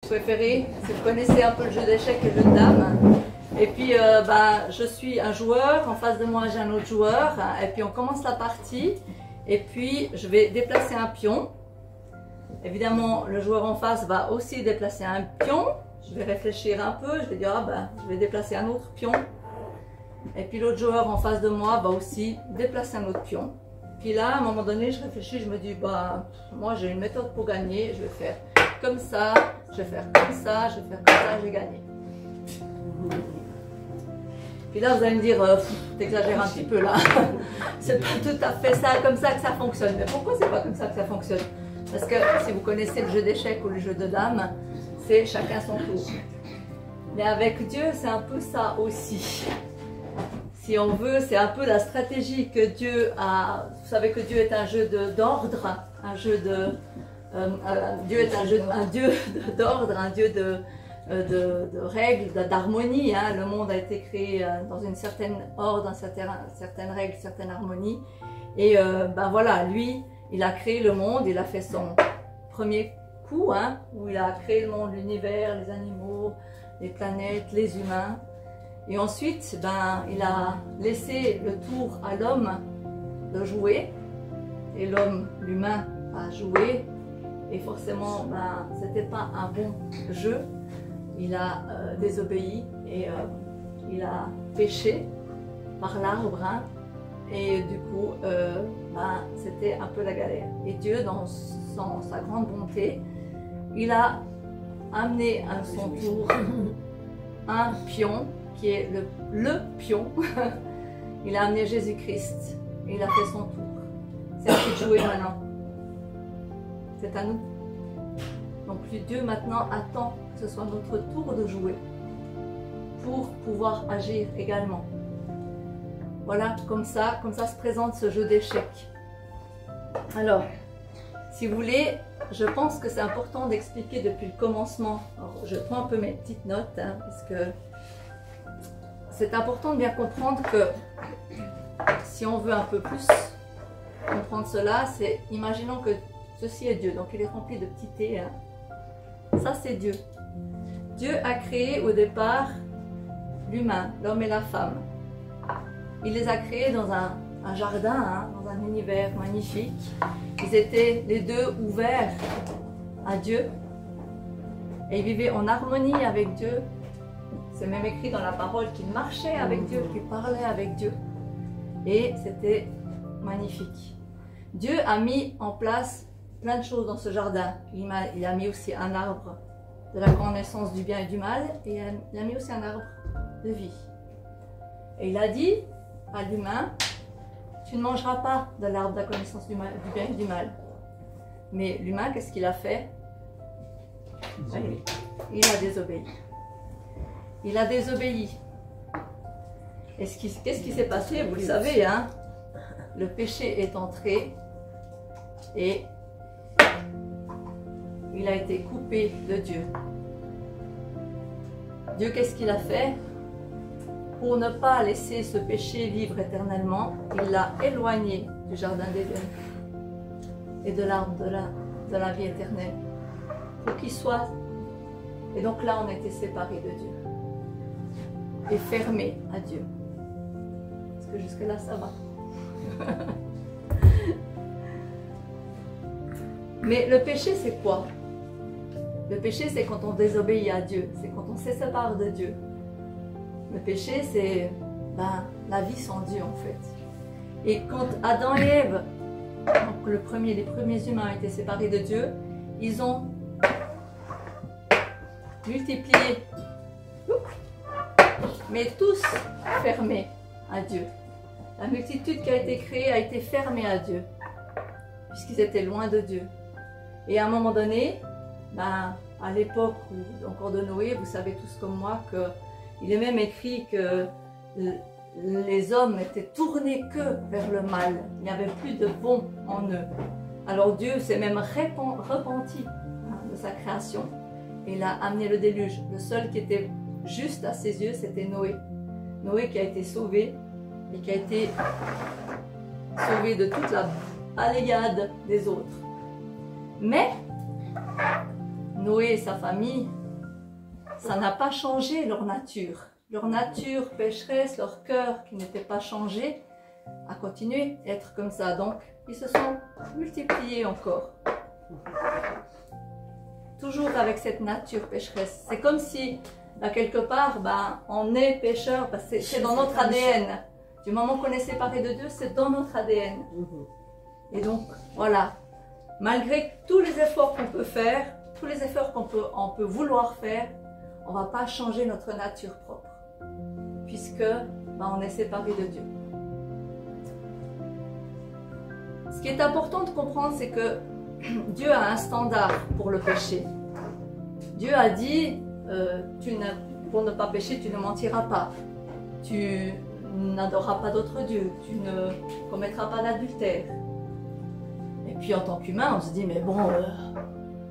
préféré, si vous connaissez un peu le jeu d'échecs et le jeu de dames. Et puis, je suis un joueur, en face de moi j'ai un autre joueur, et puis on commence la partie, et puis je vais déplacer un pion. Évidemment, le joueur en face va aussi déplacer un pion. Je vais réfléchir un peu, je vais dire, je vais déplacer un autre pion. Et puis l'autre joueur en face de moi va aussi déplacer un autre pion. Puis là, à un moment donné, je réfléchis, je me dis, moi j'ai une méthode pour gagner, je vais faire comme ça, je vais faire comme ça, je vais faire comme ça, j'ai gagné. Puis là, vous allez me dire, t'exagères un petit peu là. C'est pas tout à fait ça, comme ça que ça fonctionne. Mais pourquoi c'est pas comme ça que ça fonctionne? Parce que si vous connaissez le jeu d'échecs ou le jeu de dames, c'est chacun son tour. Mais avec Dieu, c'est un peu ça aussi. Si on veut, c'est un peu la stratégie que Dieu a. Vous savez que Dieu est un jeu d'ordre, un jeu de. Dieu est un Dieu d'ordre, un Dieu de règles, d'harmonie. Hein. Le monde a été créé dans une certaine ordre, certaines règles, certaine harmonie. Et voilà, lui, il a créé le monde, il a fait son premier coup, hein, où il a créé le monde, l'univers, les animaux, les planètes, les humains. Et ensuite, il a laissé le tour à l'homme de jouer. Et l'homme, l'humain, a joué. Et forcément, c'était pas un bon jeu. Il a désobéi et il a péché par l'arbre. Hein. Et du coup, c'était un peu la galère. Et Dieu, dans sa grande bonté, il a amené à son tour un pion qui est le pion. Il a amené Jésus-Christ et il a fait son tour. C'est à qui de jouer maintenant. C'est à nous. Donc Dieu maintenant attend que ce soit notre tour de jouer pour pouvoir agir également. Voilà, comme ça se présente ce jeu d'échecs. Alors, si vous voulez, je pense que c'est important d'expliquer depuis le commencement. Alors, je prends un peu mes petites notes, hein, parce que c'est important de bien comprendre que si on veut un peu plus comprendre cela, c'est, imaginons que ceci est Dieu, donc il est rempli de petits T. Hein. Ça, c'est Dieu. Dieu a créé au départ l'humain, l'homme et la femme. Il les a créés dans un jardin, hein, dans un univers magnifique. Ils étaient les deux ouverts à Dieu et ils vivaient en harmonie avec Dieu. C'est même écrit dans la parole qu'ils marchaient avec Dieu, qu'ils parlaient avec Dieu. Et c'était magnifique. Dieu a mis en place plein de choses dans ce jardin. Il a mis aussi un arbre de la connaissance du bien et du mal et il a mis aussi un arbre de vie. Et il a dit à l'humain, tu ne mangeras pas de l'arbre de la connaissance du bien et du mal. Mais l'humain, qu'est-ce qu'il a fait? Il a désobéi. Il a désobéi. Et qu'est-ce qui s'est passé? Vous le savez, hein? Le péché est entré et il a été coupé de Dieu. Dieu, qu'est-ce qu'il a fait? Pour ne pas laisser ce péché vivre éternellement, il l'a éloigné du jardin d'Éden et de l'arbre de la vie éternelle. Pour qu'il soit. Et donc là, on a été séparés de Dieu et fermés à Dieu. Parce que jusque-là, ça va. Mais le péché, c'est quoi? Le péché, c'est quand on désobéit à Dieu, c'est quand on se sépare de Dieu. Le péché, c'est la vie sans Dieu, en fait. Et quand Adam et Ève, donc les premiers humains ont été séparés de Dieu, ils ont multiplié, mais tous fermés à Dieu. La multitude qui a été créée a été fermée à Dieu, puisqu'ils étaient loin de Dieu. Et à un moment donné, à l'époque encore de Noé, vous savez tous comme moi qu'il est même écrit que les hommes n'étaient tournés que vers le mal. Il n'y avait plus de bon en eux. Alors Dieu s'est même repenti de sa création et il a amené le déluge. Le seul qui était juste à ses yeux, c'était Noé. Noé qui a été sauvé et qui a été sauvé de toute la balayade des autres. Mais Noé et sa famille, ça n'a pas changé leur nature. Leur nature pécheresse, leur cœur qui n'était pas changé, a continué à être comme ça. Donc, ils se sont multipliés encore. Toujours avec cette nature pécheresse. C'est comme si, là, quelque part, ben, on est pécheur, parce que c'est dans notre ADN. Du moment qu'on est séparé de Dieu, c'est dans notre ADN. Et donc, voilà. Malgré tous les efforts qu'on peut faire, tous les efforts qu'on peut vouloir faire, on ne va pas changer notre nature propre. Puisque ben, on est séparé de Dieu. Ce qui est important de comprendre, c'est que Dieu a un standard pour le péché. Dieu a dit, pour ne pas pécher, tu ne mentiras pas. Tu n'adoreras pas d'autres dieux. Tu ne commettras pas d'adultère. Et puis en tant qu'humain, on se dit, mais bon,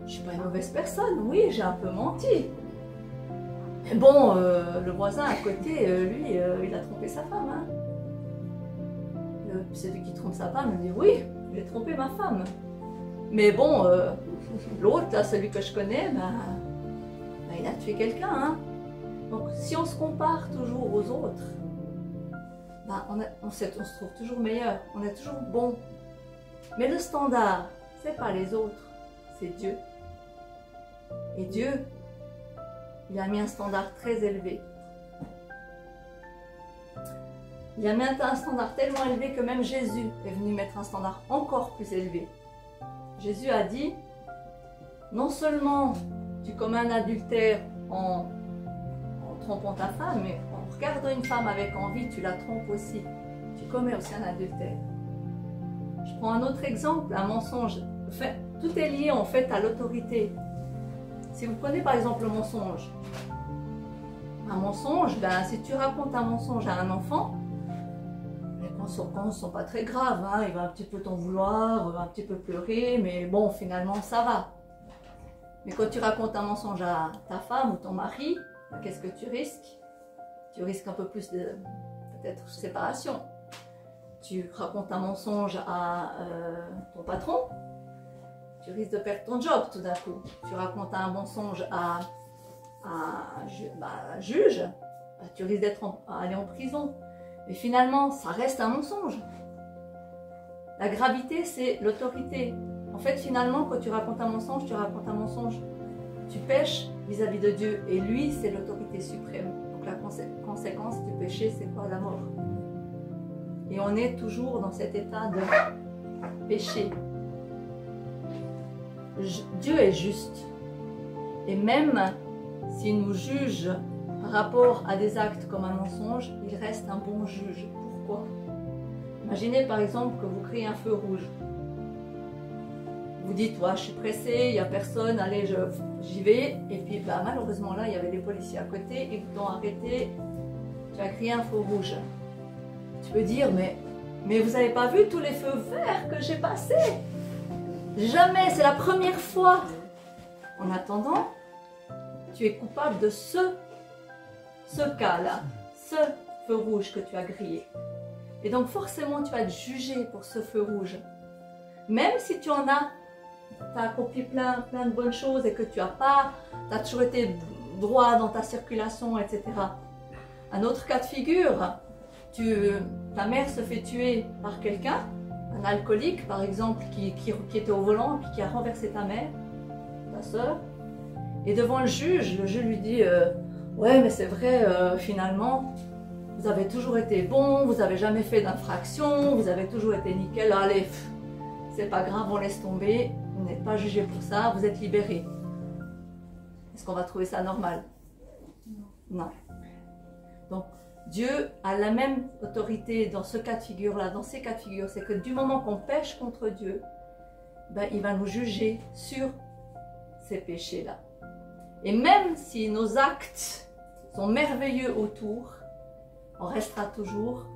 je ne suis pas une mauvaise personne. Oui, j'ai un peu menti. Mais bon, le voisin à côté, lui, il a trompé sa femme. Hein. Celui qui trompe sa femme, il dit, oui, j'ai trompé ma femme. Mais bon, l'autre, là, celui que je connais, il a tué quelqu'un. Hein. Donc, si on se compare toujours aux autres, on se trouve toujours meilleur, on est toujours bon. Mais le standard, c'est pas les autres, c'est Dieu. Et Dieu, il a mis un standard très élevé. Il a mis un standard tellement élevé que même Jésus est venu mettre un standard encore plus élevé. Jésus a dit, non seulement tu commets un adultère en trompant ta femme, mais en regardant une femme avec envie, tu la trompes aussi. Tu commets aussi un adultère. Je prends un autre exemple, un mensonge. Enfin, tout est lié en fait à l'autorité. Si vous prenez par exemple le mensonge, ben, si tu racontes un mensonge à un enfant, les conséquences ne sont pas très graves. Hein. Il va un petit peu t'en vouloir, un petit peu pleurer, mais bon, finalement, ça va. Mais quand tu racontes un mensonge à ta femme ou ton mari, ben, qu'est-ce que tu risques? Tu risques un peu plus de, peut-être, séparation. Tu racontes un mensonge à ton patron, tu risques de perdre ton job tout d'un coup. Tu racontes un mensonge à un juge, tu risques d'aller en prison. Mais finalement, ça reste un mensonge. La gravité, c'est l'autorité. En fait, finalement, quand tu racontes un mensonge, tu pèches vis-à-vis de Dieu. Et lui, c'est l'autorité suprême. Donc la conséquence du péché, c'est quoi? La mort. Et on est toujours dans cet état de péché. Dieu est juste. Et même s'il nous juge par rapport à des actes comme un mensonge, il reste un bon juge. Pourquoi? Imaginez par exemple que vous créez un feu rouge. Vous dites, ouais, je suis pressé, il n'y a personne, allez, j'y vais. Et puis malheureusement là, il y avait des policiers à côté, ils t'ont arrêté, tu as créé un feu rouge. Tu peux dire, mais vous n'avez pas vu tous les feux verts que j'ai passés? Jamais, c'est la première fois. En attendant, tu es coupable de ce cas-là, ce feu rouge que tu as grillé. Et donc forcément, tu vas être jugé pour ce feu rouge. Même si tu as accompli plein de bonnes choses et que tu as toujours été droit dans ta circulation, etc. Un autre cas de figure, ta mère se fait tuer par quelqu'un, un alcoolique par exemple, qui était au volant et qui a renversé ta mère, ta soeur. Et devant le juge lui dit ouais, mais c'est vrai, finalement, vous avez toujours été bon, vous n'avez jamais fait d'infraction, vous avez toujours été nickel, allez, c'est pas grave, on laisse tomber, vous n'êtes pas jugé pour ça, vous êtes libéré. Est-ce qu'on va trouver ça normal? Non. Donc, Dieu a la même autorité dans ce cas de figure-là, dans ces cas de figure. C'est que du moment qu'on pêche contre Dieu, ben, il va nous juger sur ces péchés-là. Et même si nos actes sont merveilleux autour, on restera toujours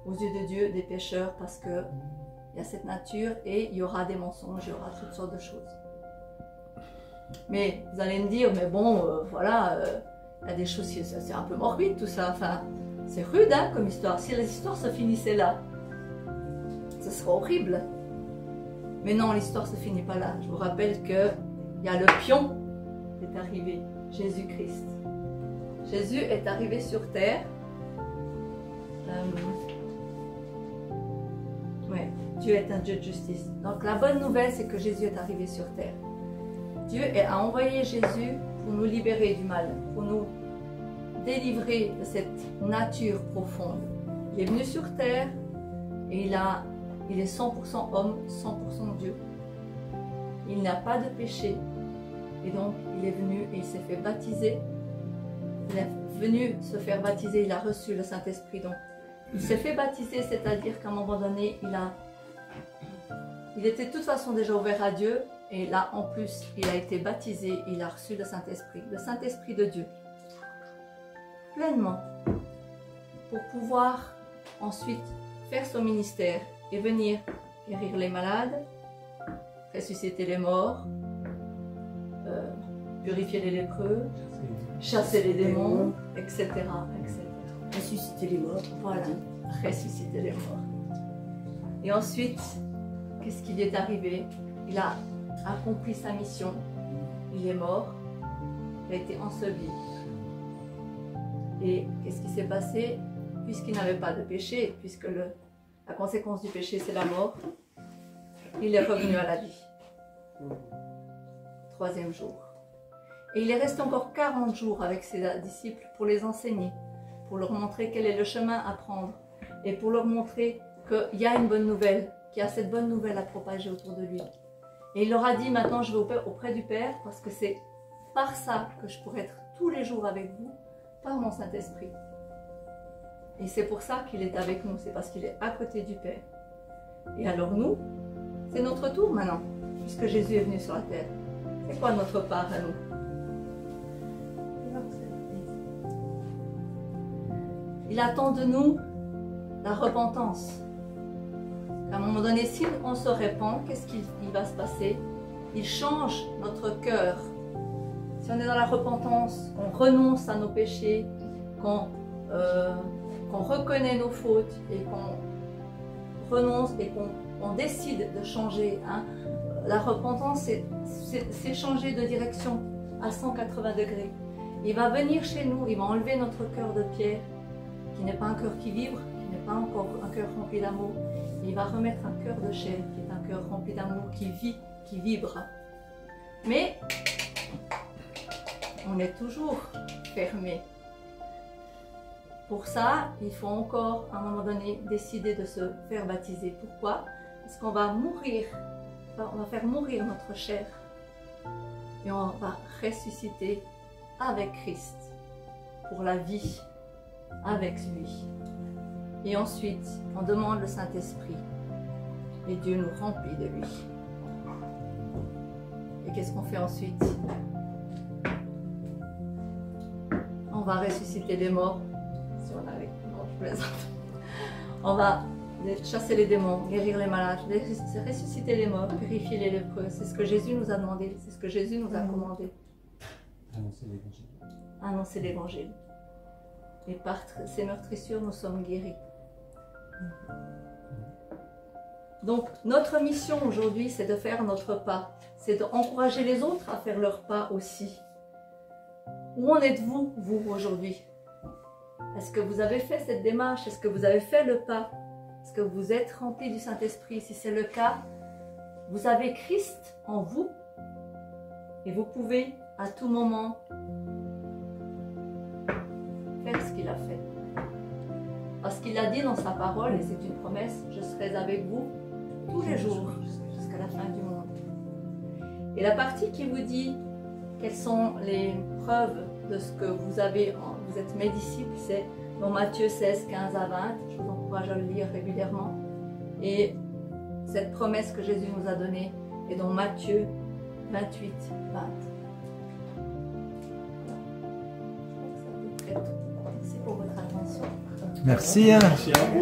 aux yeux de Dieu des pécheurs parce qu'il y a cette nature et il y aura des mensonges, il y aura toutes sortes de choses. Mais vous allez me dire, mais bon, voilà, il y a des choses, c'est un peu morbide tout ça, enfin, c'est rude hein, comme histoire. Si les histoires se finissaient là, ce serait horrible. Mais non, l'histoire ne se finit pas là. Je vous rappelle qu'il y a le pion est arrivé, Jésus-Christ. Jésus est arrivé sur terre. Ouais, Dieu est un Dieu de justice. Donc la bonne nouvelle, c'est que Jésus est arrivé sur terre. Dieu a envoyé Jésus pour nous libérer du mal, pour nous délivrer de cette nature profonde. Il est venu sur terre et il est 100% homme, 100% Dieu. Il n'a pas de péché et donc il est venu et il s'est fait baptiser. Il est venu se faire baptiser, il a reçu le Saint-Esprit. Donc il s'est fait baptiser, c'est-à-dire qu'à un moment donné, il était de toute façon déjà ouvert à Dieu. Et là, en plus, il a été baptisé, il a reçu le Saint-Esprit de Dieu, pleinement, pour pouvoir ensuite faire son ministère et venir guérir les malades, ressusciter les morts, purifier les lépreux, chasser les démons, etc., etc. Ressusciter les morts. Voilà, ressusciter les morts. Et ensuite, qu'est-ce qui lui est arrivé? Il a accompli sa mission, il est mort, il a été enseveli. Et qu'est-ce qui s'est passé? Puisqu'il n'avait pas de péché, puisque la conséquence du péché c'est la mort, il est revenu à la vie. 3e jour. Et il est resté encore 40 jours avec ses disciples pour les enseigner, pour leur montrer quel est le chemin à prendre et pour leur montrer qu'il y a une bonne nouvelle, qu'il y a cette bonne nouvelle à propager autour de lui. Et il leur a dit, maintenant je vais auprès du Père parce que c'est par ça que je pourrai être tous les jours avec vous, par mon Saint-Esprit. Et c'est pour ça qu'il est avec nous, c'est parce qu'il est à côté du Père. Et alors nous, c'est notre tour maintenant, puisque Jésus est venu sur la terre. C'est quoi notre part à nous? Il attend de nous la repentance. À un moment donné, si on se répand, qu'est-ce qu'il va se passer? Il change notre cœur. Si on est dans la repentance, qu'on renonce à nos péchés, qu'on reconnaît nos fautes et qu'on renonce et qu'on décide de changer. Hein. La repentance, c'est changer de direction à 180 degrés. Il va venir chez nous, il va enlever notre cœur de pierre, qui n'est pas un cœur qui vibre, qui n'est pas encore un cœur rempli d'amour. Il va remettre un cœur de chair, qui est un cœur rempli d'amour, qui vit, qui vibre. Mais on est toujours fermé. Pour ça, il faut encore, à un moment donné, décider de se faire baptiser. Pourquoi? Parce qu'on va mourir, on va faire mourir notre chair. Et on va ressusciter avec Christ, pour la vie, avec lui. Et ensuite, on demande le Saint-Esprit. Et Dieu nous remplit de lui. Et qu'est-ce qu'on fait ensuite? On va ressusciter les morts. Si on avait... Non, je plaisante. On va chasser les démons, guérir les malades, ressusciter les morts, purifier les lépreux. C'est ce que Jésus nous a demandé. C'est ce que Jésus nous a commandé. Annoncer l'évangile. Annoncer l'évangile. Et par ces meurtrissures, nous sommes guéris. Donc, notre mission aujourd'hui, c'est de faire notre pas. C'est d'encourager les autres à faire leur pas aussi. Où en êtes-vous, vous, aujourd'hui? Est-ce que vous avez fait cette démarche? Est-ce que vous avez fait le pas? Est-ce que vous êtes rempli du Saint-Esprit? Si c'est le cas, vous avez Christ en vous et vous pouvez à tout moment faire ce qu'il a fait. Parce qu'il a dit dans sa parole, et c'est une promesse, je serai avec vous tous les jours jusqu'à la fin du monde. Et la partie qui vous dit quelles sont les preuves de ce que vous avez, vous êtes mes disciples, c'est dans Matthieu 16, 15 à 20. Je vous encourage à le lire régulièrement. Et cette promesse que Jésus nous a donnée est dans Matthieu 28, 20. Merci pour votre attention. Merci. Merci à vous.